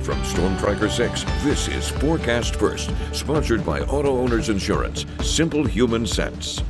From Storm Tracker 6, this is Forecast First, sponsored by Auto Owners Insurance. Simple human sense.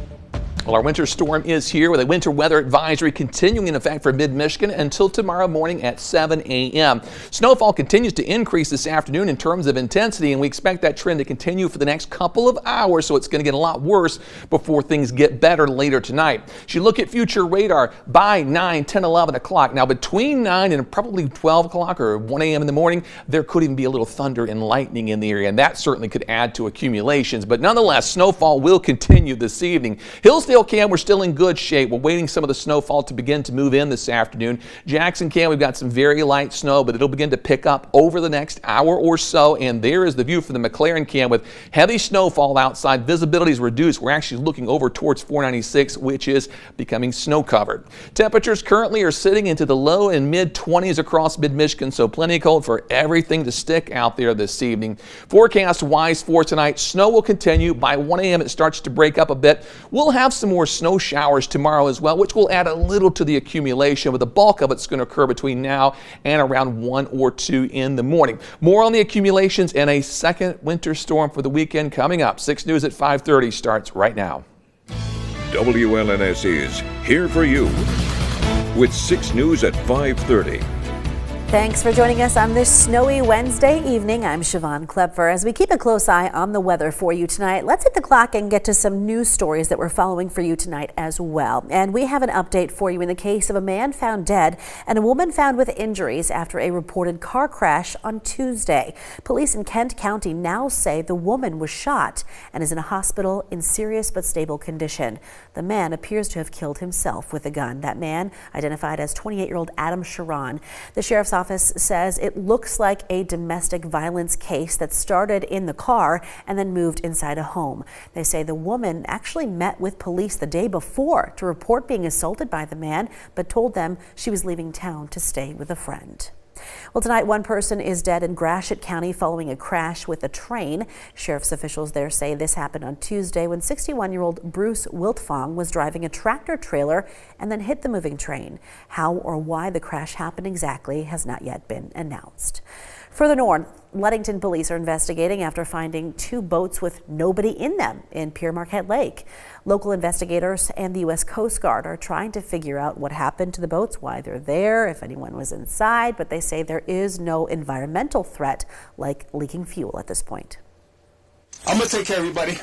Well, our winter storm is here with a winter weather advisory continuing in effect for mid-Michigan until tomorrow morning at 7 a.m. Snowfall continues to increase this afternoon in terms of intensity, and we expect that trend to continue for the next couple of hours, so it's going to get a lot worse before things get better later tonight. As you look at future radar by 9, 10, 11 o'clock. Now, between 9 and probably 12 o'clock or 1 a.m. in the morning, there could even be a little thunder and lightning in the area, and that certainly could add to accumulations. But nonetheless, snowfall will continue this evening. Hillsdale Cam, we're still in good shape. We're waiting some of the snowfall to begin to move in this afternoon. Jackson Cam, we've got some very light snow, but it'll begin to pick up over the next hour or so. And there is the view from the McLaren Cam with heavy snowfall outside. Visibility is reduced. We're actually looking over towards 496, which is becoming snow covered. Temperatures currently are sitting into the low and mid 20s across mid-Michigan, so plenty cold for everything to stick out there this evening. Forecast wise for tonight, snow will continue. By 1 a.m. it starts to break up a bit. We'll have some more snow showers tomorrow as well, which will add a little to the accumulation, but the bulk of it's going to occur between now and around 1 or 2 in the morning. More on the accumulations and a second winter storm for the weekend coming up. 6 News at 5:30 starts right now. WLNS is here for you with 6 News at 5:30. Thanks for joining us on this snowy Wednesday evening. I'm Siobhan Klepfer. As we keep a close eye on the weather for you tonight, let's hit the clock and get to some news stories that we're following for you tonight as well. And we have an update for you in the case of a man found dead and a woman found with injuries after a reported car crash on Tuesday. Police in Kent County now say the woman was shot and is in a hospital in serious but stable condition. The man appears to have killed himself with a gun. That man, identified as 28-year-old Adam Sharon. The sheriff's office says it looks like a domestic violence case that started in the car and then moved inside a home. They say the woman actually met with police the day before to report being assaulted by the man, but told them she was leaving town to stay with a friend. Well, tonight, one person is dead in Gratiot County following a crash with a train. Sheriff's officials there say this happened on Tuesday when 61-year-old Bruce Wiltfong was driving a tractor trailer and then hit the moving train. How or why the crash happened exactly has not yet been announced. Further north, Ludington police are investigating after finding 2 boats with nobody in them in Pere Marquette Lake. Local investigators and the U.S. Coast Guard are trying to figure out what happened to the boats, why they're there, if anyone was inside, but they say there is no environmental threat like leaking fuel at this point. I'm gonna take care of everybody.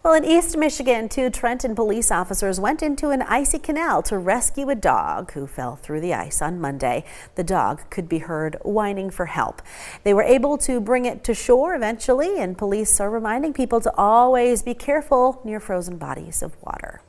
Well, in East Michigan, 2 Trenton police officers went into an icy canal to rescue a dog who fell through the ice on Monday. The dog could be heard whining for help. They were able to bring it to shore eventually, and police are reminding people to always be careful near frozen bodies of water.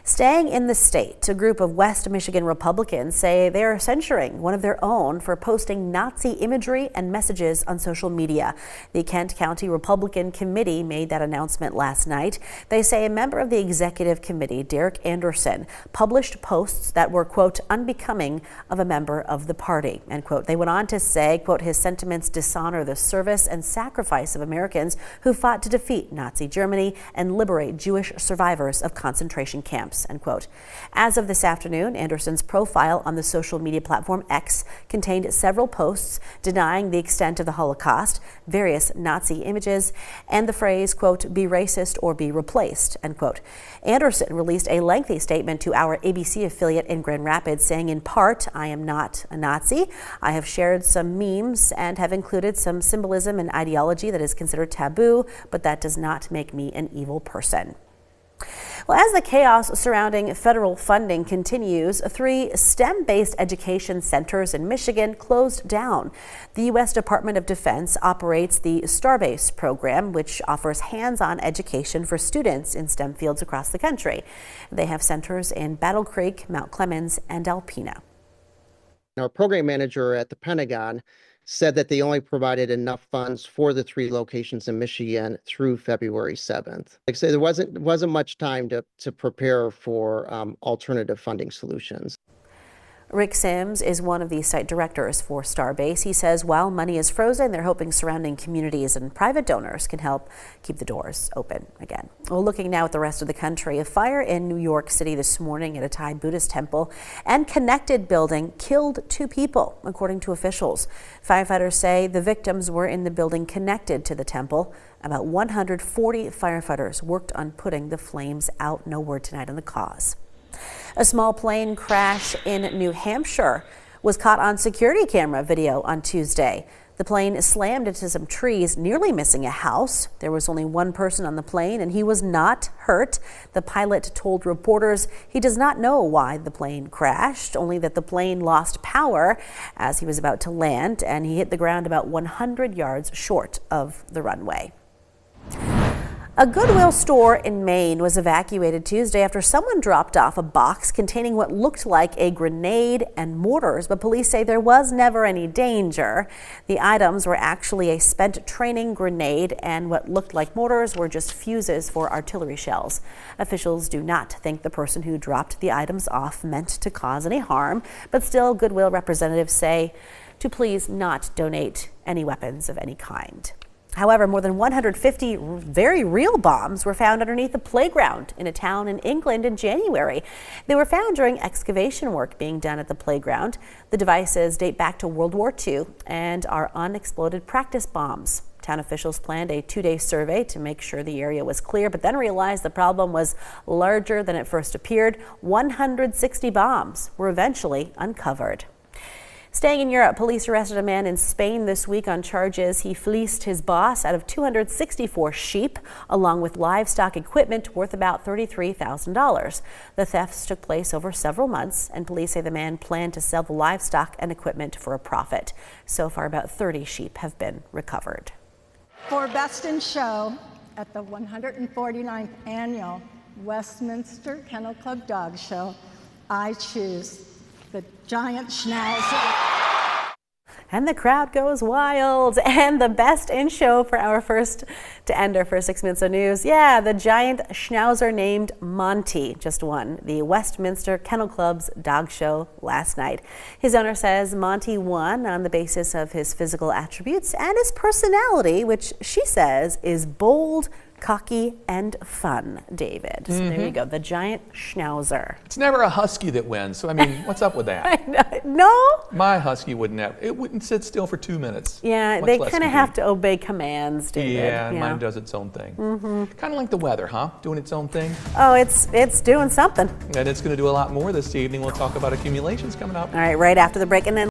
Staying in the state, a group of West Michigan Republicans say they are censuring one of their own for posting Nazi imagery and messages on social media. The Kent County Republican Committee made that announcement last night. They say a member of the executive committee, Derek Anderson, published posts that were, quote, unbecoming of a member of the party, end quote. They went on to say, quote, his sentiments dishonor the service and sacrifice of Americans who fought to defeat Nazi Germany and liberate Jewish survivors of concentration camps. End quote. As of this afternoon, Anderson's profile on the social media platform X contained several posts denying the extent of the Holocaust, various Nazi images, and the phrase, quote, be racist or be replaced, end quote. Anderson released a lengthy statement to our ABC affiliate in Grand Rapids saying, in part, I am not a Nazi. I have shared some memes and have included some symbolism and ideology that is considered taboo, but that does not make me an evil person. Well, as the chaos surrounding federal funding continues, 3 STEM-based education centers in Michigan closed down. The U.S. Department of Defense operates the Starbase program, which offers hands-on education for students in STEM fields across the country. They have centers in Battle Creek, Mount Clemens, and Alpena. Our program manager at the Pentagon said that they only provided enough funds for the 3 locations in Michigan through February 7th. Like I say, there wasn't much time to prepare for alternative funding solutions. Rick Sims is one of the site directors for Starbase. He says while money is frozen, they're hoping surrounding communities and private donors can help keep the doors open again. Well, looking now at the rest of the country, a fire in New York City this morning at a Thai Buddhist temple and connected building killed 2 people, according to officials. Firefighters say the victims were in the building connected to the temple. About 140 firefighters worked on putting the flames out. No word tonight on the cause. A small plane crash in New Hampshire was caught on security camera video on Tuesday. The plane slammed into some trees, nearly missing a house. There was only 1 person on the plane, and he was not hurt. The pilot told reporters he does not know why the plane crashed, only that the plane lost power as he was about to land, and he hit the ground about 100 yards short of the runway. A Goodwill store in Maine was evacuated Tuesday after someone dropped off a box containing what looked like a grenade and mortars, but police say there was never any danger. The items were actually a spent training grenade, and what looked like mortars were just fuses for artillery shells. Officials do not think the person who dropped the items off meant to cause any harm, but still Goodwill representatives say to please not donate any weapons of any kind. However, more than 150 very real bombs were found underneath a playground in a town in England in January. They were found during excavation work being done at the playground. The devices date back to World War II and are unexploded practice bombs. Town officials planned a 2-day survey to make sure the area was clear, but then realized the problem was larger than it first appeared. 160 bombs were eventually uncovered. Staying in Europe, police arrested a man in Spain this week on charges he fleeced his boss out of 264 sheep, along with livestock equipment worth about $33,000. The thefts took place over several months, and police say the man planned to sell the livestock and equipment for a profit. So far, about 30 sheep have been recovered. For Best in Show at the 149th Annual Westminster Kennel Club Dog Show, I choose the Giant Schnauzer. And the crowd goes wild. And the best in show for our first to end our first 6 minutes of news. Yeah, the giant Schnauzer named Monty just won the Westminster Kennel Club's dog show last night. His owner says Monty won on the basis of his physical attributes and his personality, which she says is bold, cocky, and fun, David. So there you go, the giant Schnauzer. It's never a husky that wins, so I mean, what's up with that? No? My husky wouldn't sit still for 2 minutes. Yeah, they kind of have to obey commands, David. Yeah, mine does its own thing. Kind of like the weather, huh? Doing its own thing. Oh, it's doing something. And it's going to do a lot more this evening. We'll talk about accumulations coming up. All right, right after the break. And then